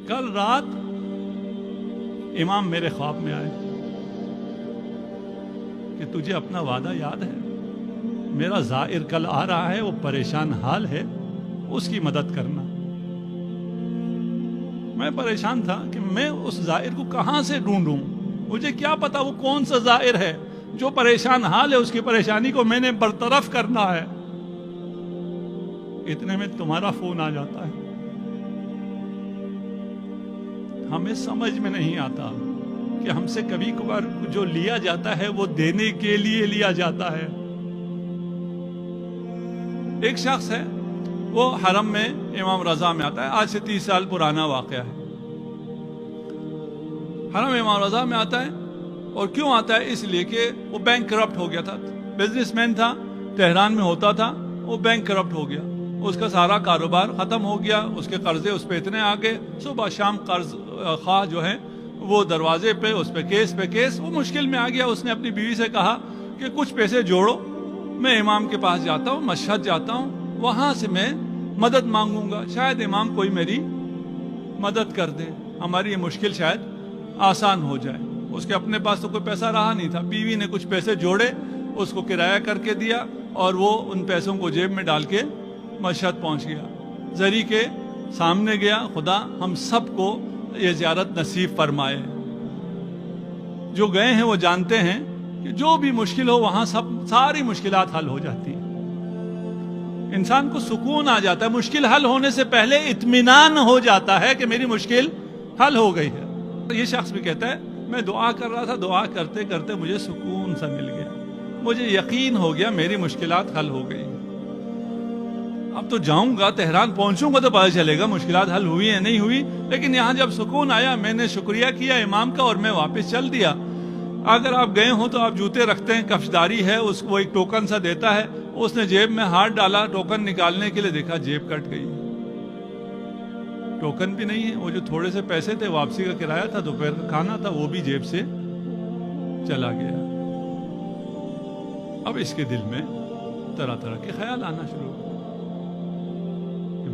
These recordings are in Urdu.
کل رات امام میرے خواب میں آئے کہ تجھے اپنا وعدہ یاد ہے؟ میرا زائر کل آ رہا ہے، وہ پریشان حال ہے، اس کی مدد کرنا۔ میں پریشان تھا کہ میں اس زائر کو کہاں سے ڈھونڈوں، مجھے کیا پتا وہ کون سا زائر ہے جو پریشان حال ہے، اس کی پریشانی کو میں نے برطرف کرنا ہے۔ اتنے میں تمہارا فون آ جاتا ہے۔ ہمیں سمجھ میں نہیں آتا کہ ہم سے کبھی کبھار جو لیا جاتا ہے وہ دینے کے لیے لیا جاتا ہے۔ ایک شخص ہے، وہ حرم میں امام رضا میں آتا ہے، آج سے 30 سال پرانا واقعہ ہے۔ حرم امام رضا میں آتا ہے، اور کیوں آتا ہے؟ اس لیے کہ وہ بینک کرپٹ ہو گیا تھا، بزنس مین تھا، تہران میں ہوتا تھا، وہ بینک کرپٹ ہو گیا، اس کا سارا کاروبار ختم ہو گیا، اس کے قرضے اس پہ اتنے آگے، صبح شام قرض خواہ جو ہیں وہ دروازے پہ، اس پہ کیس، وہ مشکل میں آ گیا۔ اس نے اپنی بیوی سے کہا کہ کچھ پیسے جوڑو، میں امام کے پاس جاتا ہوں، مشہد جاتا ہوں، وہاں سے میں مدد مانگوں گا، شاید امام کوئی میری مدد کر دے، ہماری یہ مشکل شاید آسان ہو جائے۔ اس کے اپنے پاس تو کوئی پیسہ رہا نہیں تھا، بیوی نے کچھ پیسے جوڑے، اس کو کرایہ کر کے دیا، اور وہ ان پیسوں کو جیب میں ڈال کے مشہد پہنچ گیا، زری کے سامنے گیا۔ خدا ہم سب کو یہ زیارت نصیب فرمائے۔ جو گئے ہیں وہ جانتے ہیں کہ جو بھی مشکل ہو وہاں ساری مشکلات حل ہو جاتی ہیں، انسان کو سکون آ جاتا ہے، مشکل حل ہونے سے پہلے اطمینان ہو جاتا ہے کہ میری مشکل حل ہو گئی ہے۔ یہ شخص بھی کہتا ہے میں دعا کر رہا تھا، دعا کرتے کرتے مجھے سکون سا مل گیا، مجھے یقین ہو گیا میری مشکلات حل ہو گئی۔ اب تو جاؤں گا، تہران پہنچوں گا تو پتہ چلے گا مشکلات حل ہوئی ہیں نہیں ہوئی، لیکن یہاں جب سکون آیا میں نے شکریہ کیا امام کا اور میں واپس چل دیا۔ اگر آپ گئے ہوں تو آپ جوتے رکھتے ہیں، کفشداری ہے، اس کو ایک ٹوکن سا دیتا ہے، اس نے جیب میں ہاتھ ڈالا ٹوکن نکالنے کے لیے، دیکھا جیب کٹ گئی، ٹوکن بھی نہیں ہے، وہ جو تھوڑے سے پیسے تھے واپسی کا کرایہ تھا، دوپہر کا کھانا تھا، وہ بھی جیب سے چلا گیا۔ اب اس کے دل میں طرح طرح کے خیال آنا شروع ہو۔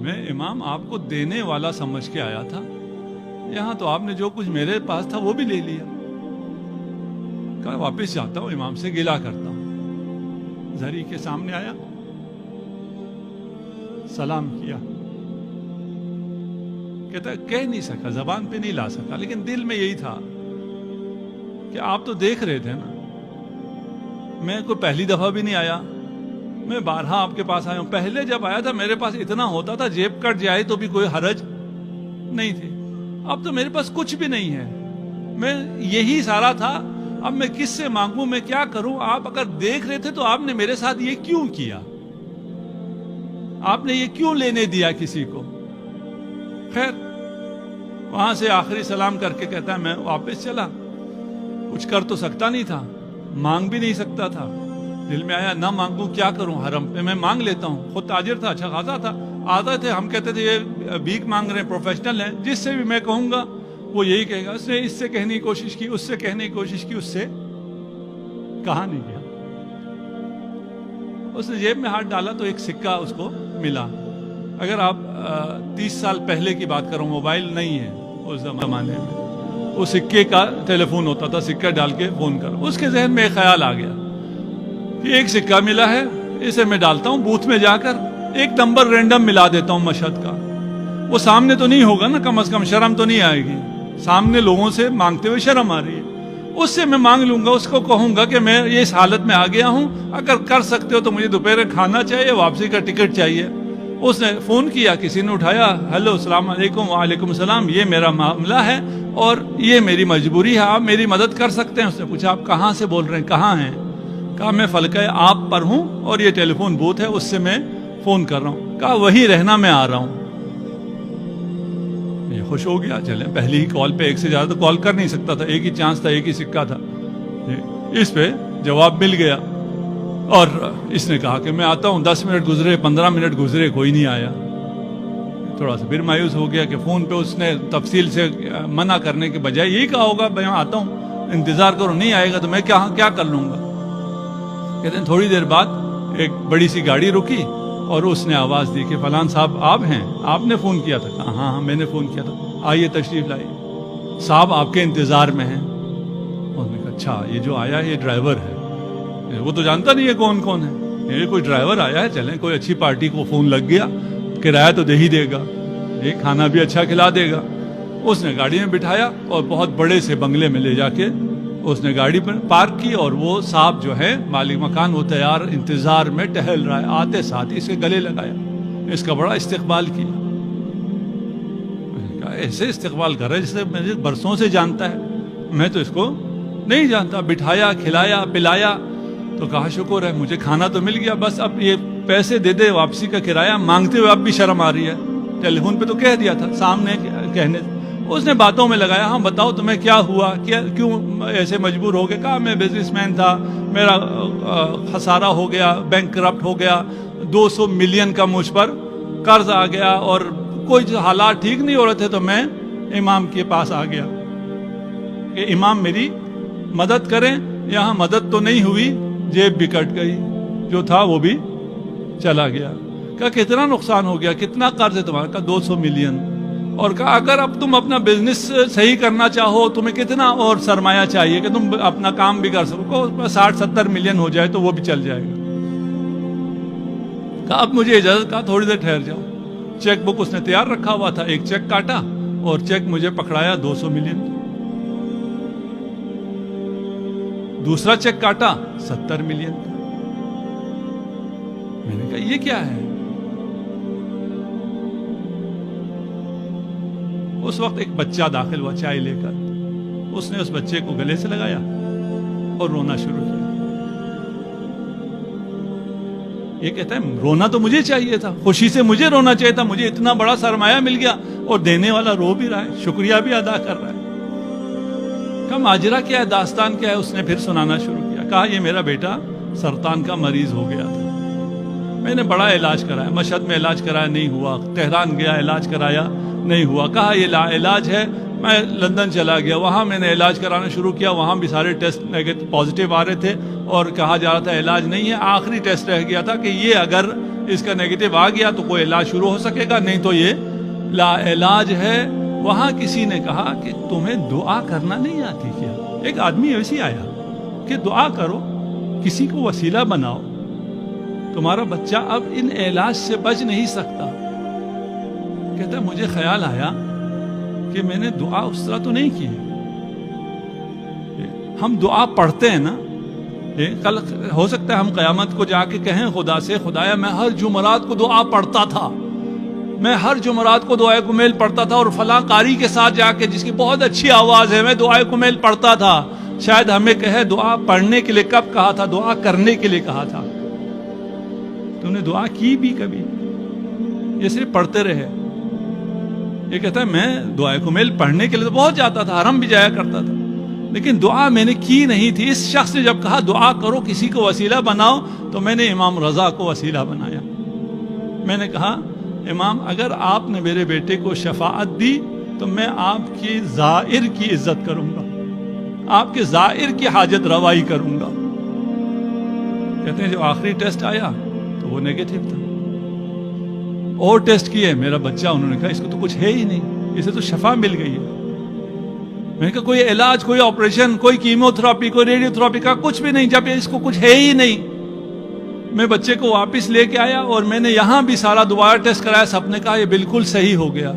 میں امام آپ کو دینے والا سمجھ کے آیا تھا، یہاں تو آپ نے جو کچھ میرے پاس تھا وہ بھی لے لیا۔ کہا واپس جاتا ہوں، امام سے گلہ کرتا ہوں۔ زری کے سامنے آیا، سلام کیا، کہتا کہہ نہیں سکا، زبان پہ نہیں لا سکا، لیکن دل میں یہی تھا کہ آپ تو دیکھ رہے تھے نا، میں کوئی پہلی دفعہ بھی نہیں آیا، میں بارہا آپ کے پاس آیا ہوں، پہلے جب آیا تھا میرے پاس اتنا ہوتا تھا، جیب کٹ جائے تو بھی کوئی حرج نہیں تھی، اب تو میرے پاس کچھ بھی نہیں ہے، میں یہی سارا تھا، اب میں کس سے مانگوں، میں کیا کروں؟ آپ اگر دیکھ رہے تھے تو آپ نے میرے ساتھ یہ کیوں کیا؟ آپ نے یہ کیوں لینے دیا کسی کو؟ خیر وہاں سے آخری سلام کر کے کہتا ہے میں واپس چلا، کچھ کر تو سکتا نہیں تھا، مانگ بھی نہیں سکتا تھا، دل میں آیا نہ مانگوں کیا کروں، حرم پہ میں مانگ لیتا ہوں، خود تاجر تھا، اچھا خاصا تھا، آتا تھے، ہم کہتے تھے یہ بھیک مانگ رہے ہیں، پروفیشنل ہیں، جس سے بھی میں کہوں گا وہ یہی کہے گا۔ اس نے اس سے کہنے کی کوشش کی، اس سے کہنے کی کوشش کی، اس سے کہا نہیں گیا۔ اس نے جیب میں ہاتھ ڈالا تو ایک سکہ اس کو ملا۔ اگر آپ 30 سال پہلے کی بات کروں، موبائل نہیں ہے اس زمانے میں، وہ سکے کا ٹیلی فون ہوتا تھا، سکہ ڈال کے فون کرو۔ اس کے ذہن میں ایک خیال آ گیا کہ ایک سکہ ملا ہے، اسے میں ڈالتا ہوں بوتھ میں جا کر، ایک نمبر رینڈم ملا دیتا ہوں مشہد کا، وہ سامنے تو نہیں ہوگا نا، کم از کم شرم تو نہیں آئے گی، سامنے لوگوں سے مانگتے ہوئے شرم آ رہی ہے، اس سے میں مانگ لوں گا، اس کو کہوں گا کہ میں اس حالت میں آ گیا ہوں، اگر کر سکتے ہو تو مجھے دوپہر کھانا چاہیے، واپسی کا ٹکٹ چاہیے۔ اس نے فون کیا، کسی نے اٹھایا، ہیلو السلام علیکم، وعلیکم السلام، یہ میرا معاملہ ہے اور یہ میری مجبوری ہے، آپ میری مدد کر سکتے ہیں؟ اس نے پوچھا آپ کہاں سے بول رہے ہیں، کہاں ہیں؟ کہا میں فلکہ آپ پر ہوں اور یہ ٹیلی فون بوتھ ہے، اس سے میں فون کر رہا ہوں۔ کہا وہی رہنا، میں آ رہا ہوں۔ یہ خوش ہو گیا، چلیں پہلی ہی کال پہ ایک سے زیادہ تو کال کر نہیں سکتا تھا، ایک ہی چانس تھا، ایک ہی سکہ تھا، اس پہ جواب مل گیا۔ اور اس نے کہا کہ میں آتا ہوں، 10 منٹ گزرے، 15 منٹ گزرے، کوئی نہیں آیا۔ تھوڑا سا پھر مایوس ہو گیا کہ فون پہ اس نے تفصیل سے منع کرنے کے بجائے یہی کہا ہوگا میں آتا ہوں، انتظار کرو، نہیں آئے گا تو میں کیا کر لوں گا۔ کہتے ہیں تھوڑی دیر بعد ایک بڑی سی گاڑی رکی اور اس نے آواز دی کہ فلان صاحب آپ ہیں، آپ نے فون کیا تھا؟ کہا ہاں میں نے فون کیا تھا۔ آئیے تشریف لائیے، صاحب آپ کے انتظار میں ہیں۔ انہوں نے کہا اچھا یہ جو آیا ہے یہ ڈرائیور ہے، وہ تو جانتا نہیں ہے کون کون ہے، یہ کوئی ڈرائیور آیا ہے، چلیں کوئی اچھی پارٹی کو فون لگ گیا، کرایہ تو دے ہی دے گا، یہ کھانا بھی اچھا کھلا دے گا۔ اس نے گاڑی میں بٹھایا اور بہت بڑے سے بنگلے میں لے جا کے اس نے گاڑی پر پارک کی، اور وہ صاحب جو ہے مالک مکان وہ تیار انتظار میں ٹہل رہا ہے، آتے ساتھ اس کے گلے لگایا، اس کا بڑا استقبال کیا۔ میں نے کہا ایسے استقبال کر رہا ہے جسے مجھے برسوں سے جانتا ہے، میں تو اس کو نہیں جانتا۔ بٹھایا، کھلایا، پلایا، تو کہا شکر ہے مجھے کھانا تو مل گیا، بس اب یہ پیسے دے دے واپسی کا کرایہ، مانگتے ہوئے اب بھی شرم آ رہی ہے، ٹیلی فون پہ تو کہہ دیا تھا، سامنے کہنے اس نے باتوں میں لگایا، ہاں بتاؤ تمہیں کیا ہوا، کیوں ایسے مجبور ہو گئے؟ کہا میں بزنس مین تھا، میرا خسارہ ہو گیا، بینک کرپٹ ہو گیا، 200 ملین کا مجھ پر قرض آ گیا، اور کوئی حالات ٹھیک نہیں ہو رہے تھے، تو میں امام کے پاس آ گیا کہ امام میری مدد کریں۔ یہاں مدد تو نہیں ہوئی، جیب بھی کٹ گئی، جو تھا وہ بھی چلا گیا۔ کہا کتنا نقصان ہو گیا، کتنا قرض ہے تمہارا؟ کہا 200 ملین۔ اور کہا اگر اب تم اپنا بزنس صحیح کرنا چاہو تمہیں کتنا اور سرمایہ چاہیے کہ تم اپنا کام بھی کر سکو؟ 60-70 ملین ہو جائے تو وہ بھی چل جائے گا۔ کہا اب مجھے اجازت، کہا تھوڑی دیر ٹھہر جاؤ۔ چیک بک اس نے تیار رکھا ہوا تھا، ایک چیک کاٹا اور چیک مجھے پکڑایا 200 ملین۔ دوسرا چیک کاٹا 70 ملین کا۔ میں نے کہا یہ کیا ہے؟ اس وقت ایک بچہ داخل ہوا چائے لے کر، اس نے اس بچے کو گلے سے لگایا اور رونا شروع کیا۔ یہ کہتا ہے رونا تو مجھے چاہیے تھا، خوشی سے مجھے رونا چاہیے تھا، مجھے اتنا بڑا سرمایہ مل گیا اور دینے والا رو بھی رہا ہے، شکریہ بھی ادا کر رہا ہے۔ کہا ماجرا کیا ہے، داستان کیا ہے؟ اس نے پھر سنانا شروع کیا۔ کہا یہ میرا بیٹا سرطان کا مریض ہو گیا تھا، میں نے بڑا علاج کرایا، مشہد میں علاج کرایا نہیں ہوا، تہران گیا علاج کرایا نہیں ہوا، کہا یہ لا علاج ہے، میں لندن چلا گیا، وہاں میں نے علاج کرانا شروع کیا، وہاں بھی سارے ٹیسٹ پازیٹیو آ رہے تھے اور کہا جا رہا تھا علاج نہیں ہے، آخری ٹیسٹ رہ گیا تھا کہ یہ اگر اس کا نیگیٹو آ گیا تو کوئی علاج شروع ہو سکے گا، نہیں تو یہ لا علاج ہے۔ وہاں کسی نے کہا کہ تمہیں دعا کرنا نہیں آتی کیا؟ ایک آدمی ایسی آیا کہ دعا کرو، کسی کو وسیلہ بناؤ، تمہارا بچہ اب ان علاج سے بچ نہیں سکتا۔ کہتا ہے مجھے خیال آیا کہ میں نے دعا اس طرح تو نہیں کی۔ ہم دعا پڑھتے ہیں نا، کل ہو سکتا ہے ہم قیامت کو جا کے کہیں خدا سے، خدایا میں ہر جمعرات کو دعا پڑھتا تھا، میں ہر جمعرات کو دعائے کمیل پڑھتا تھا، اور فلاں قاری کے ساتھ جا کے جس کی بہت اچھی آواز ہے میں دعائے کمیل پڑھتا تھا۔ شاید ہمیں کہے دعا پڑھنے کے لیے کب کہا تھا، دعا کرنے کے لیے کہا تھا۔ تم نے دعا کی بھی کبھی؟ یہ صرف پڑھتے رہے۔ یہ کہتا ہے میں دعائے کمیل پڑھنے کے لیے تو بہت جاتا تھا، حرم بھی جایا کرتا تھا، لیکن دعا میں نے کی نہیں تھی۔ اس شخص نے جب کہا دعا کرو، کسی کو وسیلہ بناؤ، تو میں نے امام رضا کو وسیلہ بنایا۔ میں نے کہا امام اگر آپ نے میرے بیٹے کو شفاعت دی تو میں آپ کی زائر کی عزت کروں گا، آپ کے زائر کی حاجت روائی کروں گا۔ کہتے ہیں جو آخری ٹیسٹ آیا تو وہ نیگیٹو تھا، اور ٹیسٹ کیے، میرا بچہ، انہوں نے کہا اس کو تو کچھ ہے ہی نہیں، اسے تو شفا مل گئی ہے۔ میں نے کہا کوئی علاج، کوئی آپریشن، کوئی کیمو تھراپی، کوئی ریڈیو تھراپی کا کچھ بھی نہیں، جب اس کو کچھ ہے ہی نہیں۔ میں بچے کو واپس لے کے آیا اور میں نے یہاں بھی سارا دوبارہ ٹیسٹ کرایا، سب نے کہا یہ بالکل صحیح ہو گیا۔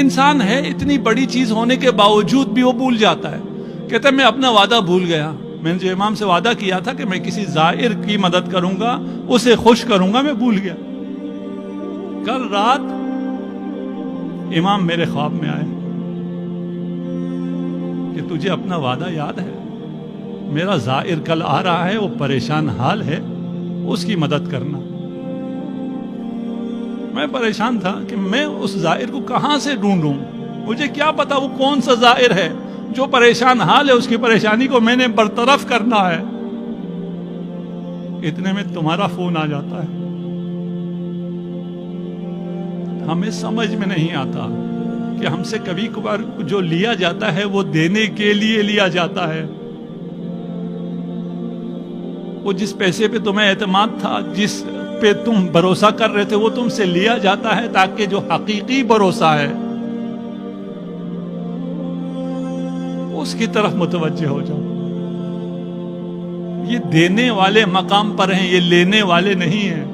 انسان ہے، اتنی بڑی چیز ہونے کے باوجود بھی وہ بھول جاتا ہے۔ کہتا ہے میں اپنا وعدہ بھول گیا، میں نے جو امام سے وعدہ کیا تھا کہ میں کسی زائر کی مدد کروں گا، اسے خوش کروں گا، میں بھول گیا۔ کل رات امام میرے خواب میں آئے کہ تجھے اپنا وعدہ یاد ہے؟ میرا زائر کل آ رہا ہے، وہ پریشان حال ہے، اس کی مدد کرنا۔ میں پریشان تھا کہ میں اس زائر کو کہاں سے ڈھونڈوں، مجھے کیا پتا وہ کون سا زائر ہے جو پریشان حال ہے، اس کی پریشانی کو میں نے برطرف کرنا ہے۔ اتنے میں تمہارا فون آ جاتا ہے۔ ہمیں سمجھ میں نہیں آتا کہ ہم سے کبھی کبھار جو لیا جاتا ہے وہ دینے کے لیے لیا جاتا ہے۔ وہ جس پیسے پہ تمہیں اعتماد تھا، جس پہ تم بھروسہ کر رہے تھے، وہ تم سے لیا جاتا ہے تاکہ جو حقیقی بھروسہ ہے اس کی طرف متوجہ ہو جاؤ. یہ دینے والے مقام پر ہیں, یہ لینے والے نہیں ہیں.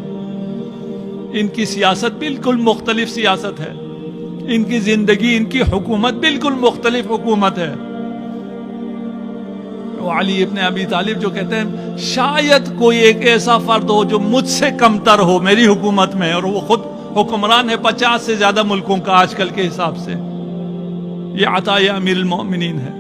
ان کی سیاست بالکل مختلف سیاست ہے, ان کی زندگی, ان کی حکومت بالکل مختلف حکومت ہے. وہ علی ابن ابی طالب جو کہتے ہیں شاید کوئی ایک ایسا فرد ہو جو مجھ سے کمتر ہو میری حکومت میں, اور وہ خود حکمران ہے 50 سے زیادہ ملکوں کا آج کل کے حساب سے. یہ عطا امیر المومنین ہے.